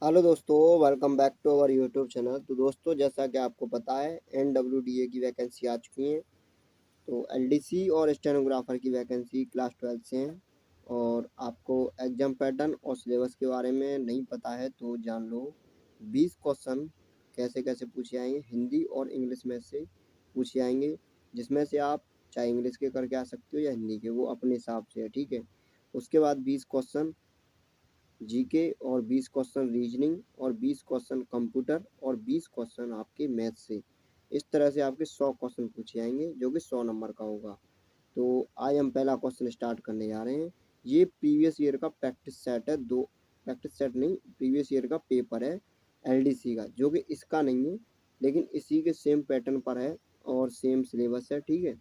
Hello दोस्तों, welcome back to our YouTube channel. तो दोस्तों, जैसा कि आपको पता है NWDA की वैकेंसी आ चुकी है। तो LDC और स्टेनोग्राफर की वैकेंसी क्लास 12 से हैं। और आपको एग्जाम पैटर्न और सिलेबस के बारे में नहीं पता है तो जान लो। 20 क्वेश्चन कैसे कैसे पूछे आएंगे, हिंदी और इंग्लिश में से पूछे आएंगे, जिसमें से आप चाहे इंग्लिश के करके आ सकते हो या हिंदी के, वो अपने हिसाब से है, ठीक है। उसके बाद 20 क्वेश्चन जीके और 20 क्वेश्चन रीजनिंग और 20 क्वेश्चन कंप्यूटर और 20 क्वेश्चन आपके मैथ से। इस तरह से आपके 100 क्वेश्चन पूछे आएंगे जो कि 100 नंबर का होगा। तो आज हम पहला क्वेश्चन स्टार्ट करने जा रहे हैं। ये प्रीवियस ईयर का प्रैक्टिस सेट है। दो प्रैक्टिस सेट नहीं, प्रीवियस ईयर का पेपर है LDC का, जो कि इसका नहीं है लेकिन इसी के सेम पैटर्न पर है और सेम सिलेबस है, ठीक है।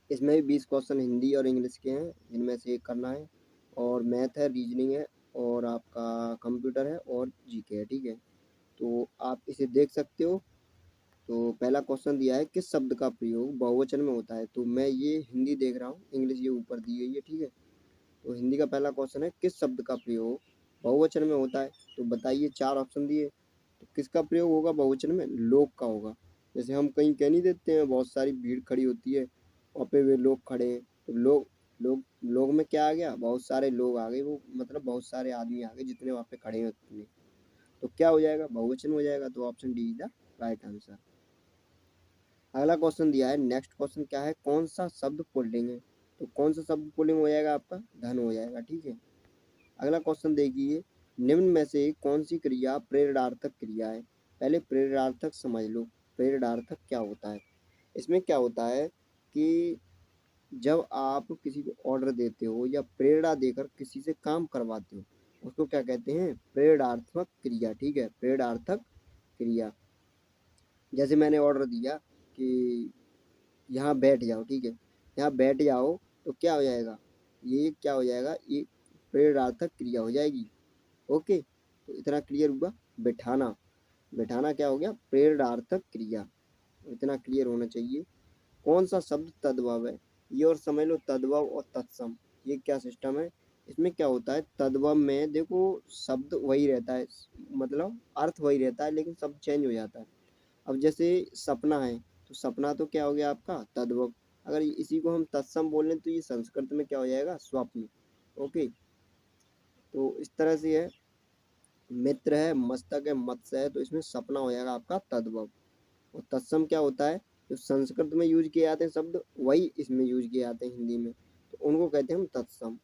इसमें भी 20 क्वेश्चन हिंदी और इंग्लिश के हैं, जिनमें से एक करना है। और मैथ है, रीजनिंग है और आपका कंप्यूटर है और जीके है, ठीक है। तो आप इसे देख सकते हो। तो पहला क्वेश्चन दिया है, किस शब्द का प्रयोग बहुवचन में होता है। तो मैं ये हिंदी देख रहा हूँ, इंग्लिश ये ऊपर दी गई है, ठीक है। तो हिंदी का पहला क्वेश्चन है, किस शब्द का प्रयोग बहुवचन में होता है। तो बताइए, 4 ऑप्शन दिए। तो किसका प्रयोग होगा बहुवचन में? लोग का होगा। जैसे हम कहीं कह नहीं देते हैं, बहुत सारी भीड़ खड़ी होती है, वहाँ पे वे लोग खड़े हैं, तो लोग लोग लोग में क्या आ गया? बहुत सारे लोग आ गए, वो मतलब बहुत सारे आदमी आ गए, जितने वहाँ पे खड़े हैं उतने। तो क्या हो जाएगा? बहुवचन हो जाएगा। तो option D is the right answer. अगला क्वेश्चन दिया है, नेक्स्ट क्वेश्चन क्या है, कौन सा शब्द पुल्लिंग है। तो कौन सा शब्द पुल्लिंग हो जाएगा? आपका धन हो जाएगा, ठीक है। अगला क्वेश्चन देखिए, निम्न में से कौन सी क्रिया प्रेरणार्थक क्रिया है। पहले प्रेरणार्थक समझ लो, प्रेरणार्थक क्या होता है। इसमें क्या होता है कि जब आप किसी को ऑर्डर देते हो या प्रेरणा देकर किसी से काम करवाते हो, उसको क्या कहते हैं? प्रेरणात्मक क्रिया, ठीक है, प्रेरणार्थक क्रिया। जैसे मैंने ऑर्डर दिया कि यहाँ बैठ जाओ, ठीक है, यहाँ बैठ जाओ, तो क्या हो जाएगा? ये क्या हो जाएगा? ये प्रेरणार्थक क्रिया हो जाएगी। ओके, तो इतना क्लियर हुआ। बैठाना, बैठाना क्या हो गया? प्रेरणार्थक क्रिया। इतना क्लियर होना चाहिए। कौन सा शब्द तद्भव है? ये और समझ लो, तद्भव और तत्सम, ये क्या सिस्टम है। इसमें क्या होता है, तद्भव में देखो शब्द वही रहता है, मतलब अर्थ वही रहता है, लेकिन शब्द चेंज हो जाता है। अब जैसे सपना है, तो सपना तो क्या हो गया आपका? तद्भव। अगर इसी को हम तत्सम बोल लें तो ये संस्कृत में क्या हो जाएगा? स्वप्न। ओके, तो इस तरह से है। मित्र है, मस्तक है, मत्स्य है, तो इसमें सपना हो जाएगा आपका तद्भव। और तत्सम क्या होता है? जो संस्कृत में यूज किए जाते हैं शब्द, वही इसमें यूज किए जाते हैं हिंदी में, तो उनको कहते हैं हम तत्सम।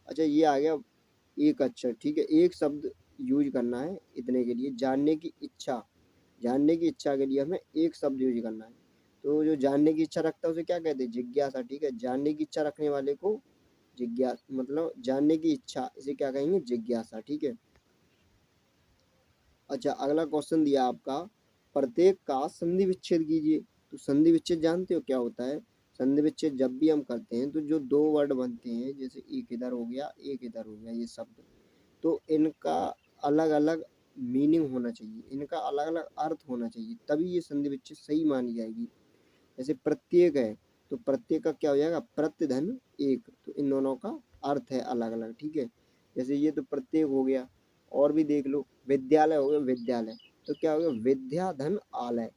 अच्छा, ये आ गया एक अक्षर, ठीक है। एक शब्द यूज करना है इतने के लिए, जानने की इच्छा। जानने की इच्छा के लिए हमें एक शब्द यूज करना है। तो जो जानने की इच्छा रखता है उसे क्या कहते हैं? जिज्ञासा, ठीक है। जानने की इच्छा रखने वाले को जिज्ञासा, मतलब जानने की इच्छा, इसे क्या कहेंगे? जिज्ञासा, ठीक है। अच्छा, अगला क्वेश्चन दिया आपका, प्रत्येक का संधि विच्छेद कीजिए। तो संधि विच्छेद जानते हो क्या होता है? संधि विच्छेद जब भी हम करते हैं तो जो दो वर्ड बनते हैं, जैसे एक इधर हो गया, एक इधर हो गया, ये शब्द, तो इनका अलग अलग मीनिंग होना चाहिए, इनका अलग अलग अर्थ होना चाहिए, तभी ये संधि विच्छेद सही मानी जाएगी। जैसे प्रत्येक है, तो प्रत्येक का क्या हो जाएगा? प्रत्यधन एक। तो इन दोनों का अर्थ है अलग अलग, ठीक है। जैसे ये तो प्रत्येक हो गया। और भी देख लो, विद्यालय हो गया, विद्यालय, तो क्या हो गया? विद्या धन आलय।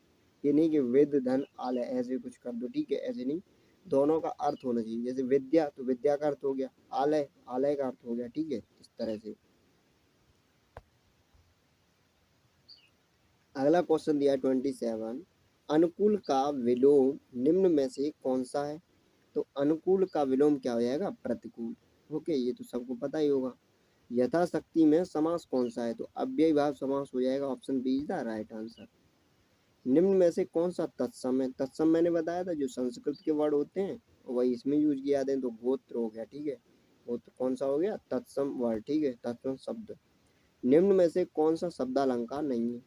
ये नहीं कि विद धन आलय, ऐसे कुछ कर दो, ठीक है, ऐसे नहीं। दोनों का अर्थ होना चाहिए। जैसे विद्या, तो विद्या का अर्थ हो गया, आलय, आलय का अर्थ हो गया, ठीक है, इस तरह से। अगला क्वेश्चन दिया 27, अनुकूल का विलोम निम्न में से कौन सा है। तो अनुकूल का विलोम क्या हो जाएगा? प्रतिकूल। ओके, ये तो सबको पता ही होगा। यथाशक्ति में समास कौन सा है? तो अव्ययी भाव समास हो जाएगा। Option B is the right answer. निम्न में से कौन सा तत्सम है? तत्सम मैंने बताया था, जो संस्कृत के वर्ड होते हैं वही इसमें यूज किया जाते हैं। तो गोत्र हो गया, ठीक है। गोत्र कौन सा हो गया? तत्सम वर्ड, ठीक है, तत्सम शब्द। निम्न में से कौन सा शब्दालंकार नहीं है?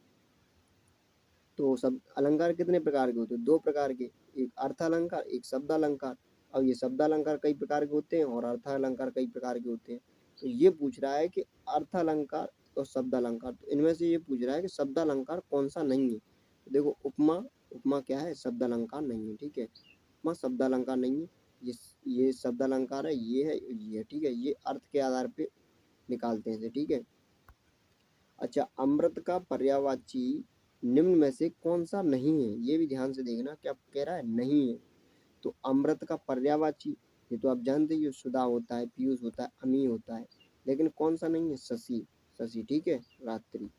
तो सब अलंकार कितने प्रकार के होते हैं? दो प्रकार के, एक अर्थालंकार, एक शब्दालंकार। अब ये शब्दालंकार कई प्रकार के होते हैं और अर्थालंकार कई प्रकार के होते हैं। तो ये पूछ रहा है कि अर्थालंकार और शब्दालंकार, तो इनमें से ये पूछ रहा है कि शब्दालंकार कौन सा नहीं है। तो देखो, उपमा, उपमा क्या है? शब्दालंकार नहीं है, ठीक है। उपमा शब्दालंकार नहीं है। ये शब्दालंकार है, ये है, ये है, ठीक है। ये अर्थ के आधार पे निकालते हैं इसे, ठीक है। अच्छा, अमृत का पर्यायवाची निम्न में से कौन सा नहीं है? ये भी ध्यान से देखना, क्या कह रहा है? नहीं है। तो अमृत का पर्यायवाची, ये तो आप जानते ही हो, सुधा होता है, पीयूष होता है, अमी होता है, लेकिन कौन सा नहीं है? शशि। शशि, ठीक है, रात्रि।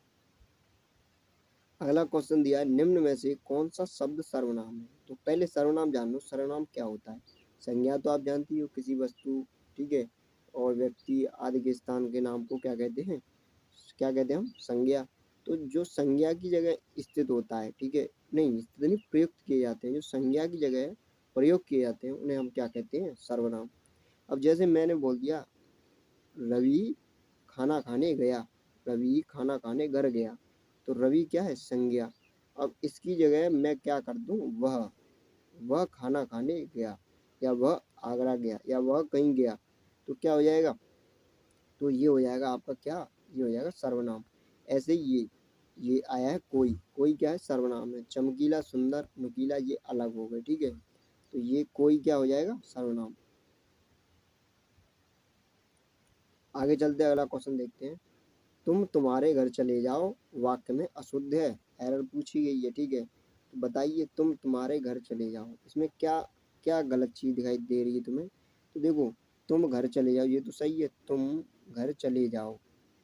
अगला क्वेश्चन दिया है, निम्न में से कौन सा शब्द सर्वनाम है? तो पहले सर्वनाम जान लो, सर्वनाम क्या होता है। संज्ञा तो आप जानती हो, किसी वस्तु, ठीक है, और व्यक्ति आदि के स्थान के नाम को क्या कहते हैं? क्या कहते हैं हम? संज्ञा। तो जो संज्ञा की जगह स्थित होता है, ठीक है, नहीं स्थित नहीं, प्रयुक्त किए जाते हैं, जो संज्ञा की जगह प्रयोग किए जाते हैं, उन्हें हम क्या कहते हैं? सर्वनाम। अब जैसे मैंने बोल दिया, रवि खाना खाने गया, रवि खाना खाने घर गया, तो रवि क्या है? संज्ञा। अब इसकी जगह मैं क्या कर दूं? वह खाना खाने गया, या वह आगरा गया, या वह कहीं गया, तो क्या हो जाएगा? तो ये हो जाएगा आपका क्या? ये हो जाएगा सर्वनाम। ऐसे ही ये आया है कोई, कोई क्या है? सर्वनाम है। चमकीला, सुंदर, नुकीला, ये अलग हो गए, ठीक है, तो ये कोई क्या हो जाएगा? सर्वनाम। आगे चलते अगला क्वेश्चन देखते हैं। तुम तुम्हारे घर चले जाओ वाक्य में अशुद्ध है, एरर पूछी गई है, ठीक है, तो बताइए तुम तुम्हारे घर चले जाओ, इसमें क्या क्या गलत चीज़ दिखाई दे रही है तुम्हें? तो देखो, तुम घर चले जाओ ये तो सही है, तुम घर चले जाओ,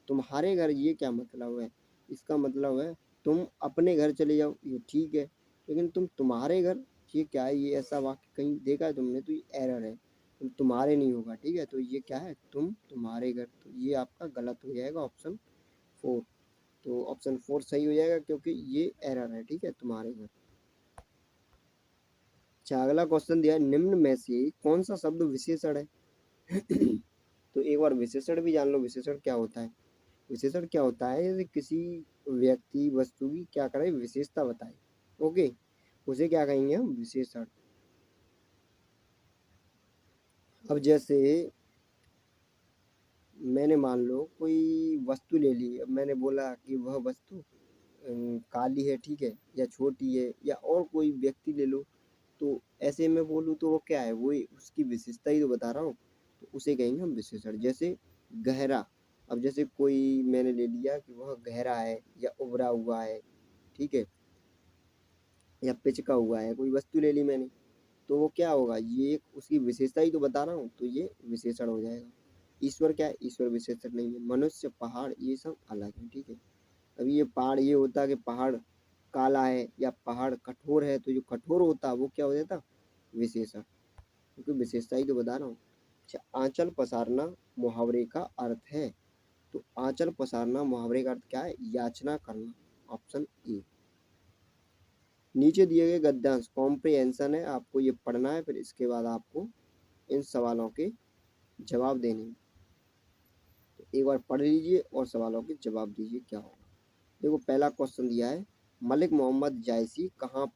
तुम्हारे घर ये क्या मतलब है? इसका मतलब है तुम अपने घर चले जाओ, ये ठीक है, लेकिन तुम तुम्हारे घर, ये क्या है? ये ऐसा वाक्य कहीं देखा है तुमने? तो ये एरर है, तुम्हारे नहीं होगा, ठीक है, तो ये क्या है? तुम तुम्हारे घर, तो ये आपका गलत हो जाएगा, ऑप्शन 4। तो ऑप्शन 4 सही हो जाएगा, क्योंकि ये एरर है, ठीक है, तुम्हारे घर। अच्छा, अगला क्वेश्चन दिया है, निम्न में से कौन सा शब्द विशेषण है? तो एक बार विशेषण भी जान लो, विशेषण क्या होता है। विशेषण क्या होता है? जैसे किसी व्यक्ति वस्तु की क्या करे? विशेषता बताए, ओके, उसे क्या कहेंगे हम? विशेषण। अब जैसे मैंने मान लो कोई वस्तु ले ली, अब मैंने बोला कि वह वस्तु काली है, ठीक है, या छोटी है, या और कोई व्यक्ति ले लो, तो ऐसे में बोलूँ तो वो क्या है? वो उसकी विशेषता ही तो बता रहा हूँ, तो उसे कहेंगे हम विशेषण। जैसे गहरा, अब जैसे कोई मैंने ले लिया कि वह गहरा है, या उभरा हुआ है, ठीक है, या पिचका हुआ है, कोई वस्तु ले ली मैंने, तो वो क्या होगा? ये उसकी विशेषता ही तो बता रहा हूँ, तो ये विशेषण हो जाएगा। ईश्वर क्या है? ईश्वर विशेषण नहीं है। मनुष्य, पहाड़, ये सब अलग है, ठीक है। अभी ये पहाड़, ये होता कि पहाड़ काला है या पहाड़ कठोर है, तो जो कठोर होता वो क्या हो जाता? विशेषण, क्योंकि विशेषता ही तो बता रहा हूँ। अच्छा, आंचल पसारना मुहावरे का अर्थ है, तो आंचल पसारना मुहावरे का अर्थ क्या है? याचना करना, ऑप्शन ए। नीचे दिए गए गद्यांश कॉम्प्रिहेंशन है, आपको ये पढ़ना है, फिर इसके बाद आपको इन सवालों के जवाब देने हैं। तो एक बार पढ़ लीजिए और सवालों के जवाब दीजिए क्या होगा। देखो, पहला क्वेश्चन दिया है, मलिक मोहम्मद जायसी कहाँ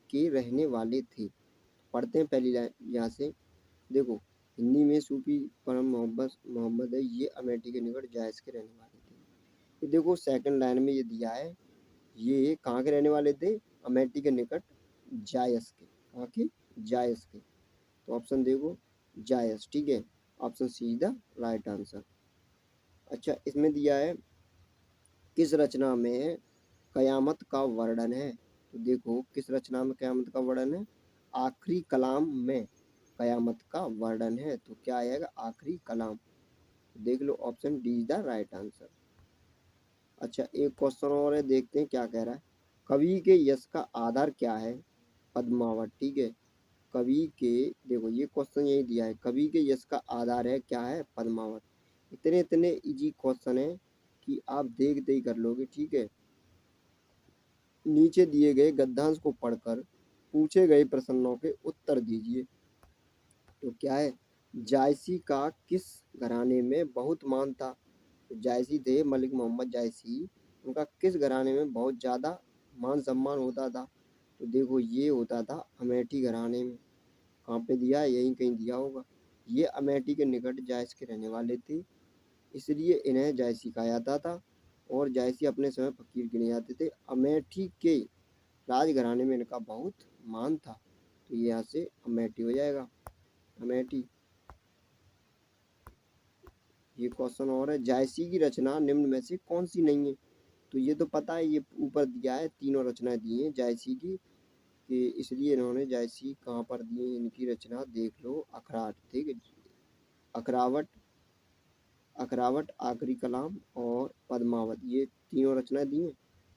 के रहने वाले थे? पढ़ते हैं पहली लाइन यहाँ से। देखो, हिंदी में सूफी परम मोहम्मद मोहम्मद है, ये अमेठी के निकट जायस के रहने वाले थे। ये देखो सेकंड लाइन में ये दिया है, ये कहाँ के रहने वाले थे? अमेठी के निकट जायस के। कहाँ के? जायस के। तो ऑप्शन देखो, जायस, ठीक है, option C is the right answer. अच्छा, इसमें दिया है किस रचना में कयामत का वर्णन है? तो देखो, किस रचना में कयामत का वर्णन है? आखिरी कलाम में कयामत का वर्णन है, तो क्या आएगा? आखिरी कलाम। देख लो, option D is the right answer. अच्छा, एक क्वेश्चन और है, देखते हैं क्या कह रहा है। कवि के यश का आधार क्या है? पद्मावत, ठीक है, कवि के, देखो ये क्वेश्चन यही दिया है, कवि के यश का आधार है क्या है? पद्मावत। इतने इतने इजी क्वेश्चन है कि आप देखते ही कर लोगे, ठीक है। नीचे दिए गए गद्यांश को पढ़कर पूछे गए प्रश्नों के उत्तर दीजिए। तो क्या है? जायसी का किस घराने में बहुत मान था? तो जायसी थे मलिक मोहम्मद जायसी, उनका किस घराने में बहुत ज़्यादा मान सम्मान होता था? तो देखो, ये होता था अमेठी घराने में। कहाँ पे दिया है? यहीं कहीं दिया होगा। ये अमेठी के निकट जायस के रहने वाले थे, इसलिए इन्हें जायसी कहा जाता था, और जायसी अपने समय फकीर गिने जाते थे। अमेठी के राजघराने में इनका बहुत मान था, तो ये यहाँ से अमेठी हो जाएगा, अमेठी। ये क्वेश्चन और है, जायसी की रचना निम्न में से कौन सी नहीं है? तो ये तो पता है, ये ऊपर दिया है, तीनों रचनाएं दी हैं जायसी की, कि इसलिए इन्होंने जायसी कहाँ पर दी है, इनकी रचना देख लो, अखराट, ठीक है, अखरावट, अखरावट, आखिरी कलाम और पद्मावत, ये तीनों रचनाएं दी हैं।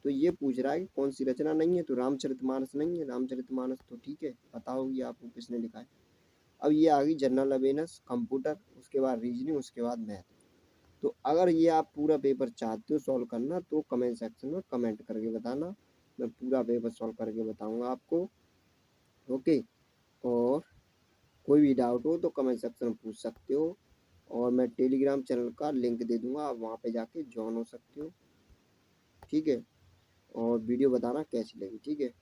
तो ये पूछ रहा है कि कौन सी रचना नहीं है, तो रामचरितमानस नहीं है, रामचरितमानस तो ठीक है, पता होगी आपको किसने लिखा है। अब ये आ गई जनरल अवेयरनेस, कंप्यूटर, उसके बाद रीजनिंग, उसके बाद मैथ। तो अगर ये आप पूरा पेपर चाहते हो सॉल्व करना तो कमेंट सेक्शन में कमेंट करके बताना, मैं पूरा पेपर सॉल्व करके बताऊंगा आपको। ओके, और कोई भी डाउट हो तो कमेंट सेक्शन में पूछ सकते हो, और मैं टेलीग्राम चैनल का लिंक दे दूंगा, आप वहाँ पे जाके ज्वाइन हो सकते हो, ठीक है। और वीडियो बताना कैसी लगी, ठीक है।